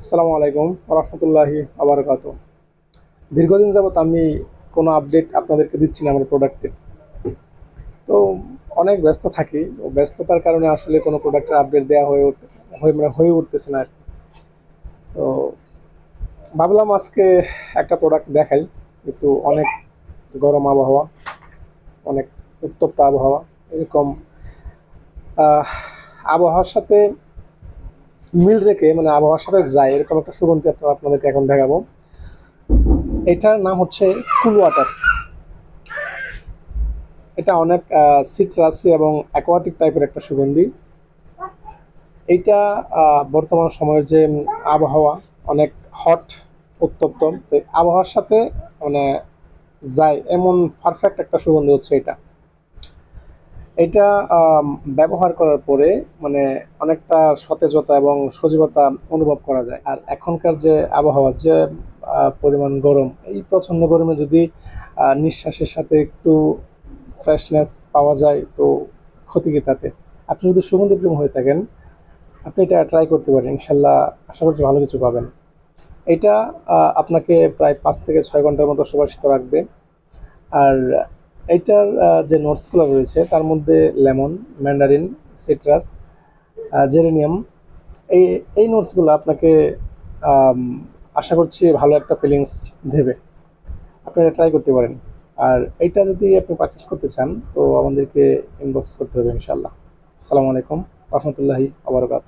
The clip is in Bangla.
আসসালামু আলাইকুম রহমতুল্লাহি আবরকাত। দীর্ঘদিন যাবত আমি কোনো আপডেট আপনাদেরকে দিচ্ছি না আমার প্রোডাক্টের। তো অনেক ব্যস্ত থাকি, তো ব্যস্ততার কারণে আসলে কোনো প্রোডাক্টের আপডেট দেওয়া হয়ে উঠতেছে না আর কি। তো ভাবলাম আজকে একটা প্রোডাক্ট দেখাই, কিন্তু অনেক গরম আবহাওয়া, অনেক উত্তপ্ত আবহাওয়া, এরকম আহ, আবহাওয়ার সাথে মিল রেখে, মানে আবহাওয়ার সাথে যায় এরকম একটা সুগন্ধি আপনাদেরকে এখন দেখাবো। এটার নাম হচ্ছে কুল ওয়াটার। এটা অনেক সিট্রাসি এবং অ্যাকোয়াটিক টাইপের একটা সুগন্ধি। এইটা বর্তমান সময়ের যে আবহাওয়া অনেক হট, উত্তপ্ত, তো এই আবহাওয়ার সাথে মানে যায় এমন পারফেক্ট একটা সুগন্ধি হচ্ছে এটা। এটা ব্যবহার করার পরে মানে অনেকটা সতেজতা এবং সজীবতা অনুভব করা যায়। আর এখনকার যে আবহাওয়ার যে পরিমাণ গরম, এই প্রচণ্ড গরমে যদি নিঃশ্বাসের সাথে একটু ফ্রেশনেস পাওয়া যায় তো ক্ষতি কি তাতে। আপনি যদি সুগন্ধি প্রেম হয়ে থাকেন, আপনি এটা ট্রাই করতে পারেন, ইনশাল্লাহ আশা করছি ভালো কিছু পাবেন। এটা আপনাকে প্রায় 5 থেকে 6 ঘন্টার মতো সুবাসিত রাখবে। আর এইটার যে নোটসগুলো রয়েছে তার মধ্যে লেমন, ম্যান্ডারিন, সিট্রাস, জেরেনিয়াম, এই এই নোটসগুলো আপনাকে আম, আশা করছি ভালো একটা ফিলিংস দেবে। আপনারা ট্রাই করতে পারেন। আর এইটা যদি আপনি পারচেস করতে চান তো আমাদেরকে ইনবক্স করতে হবে ইনশাল্লাহ। আসসালামু আলাইকুম রহমতুল্লাহি আবরকাত।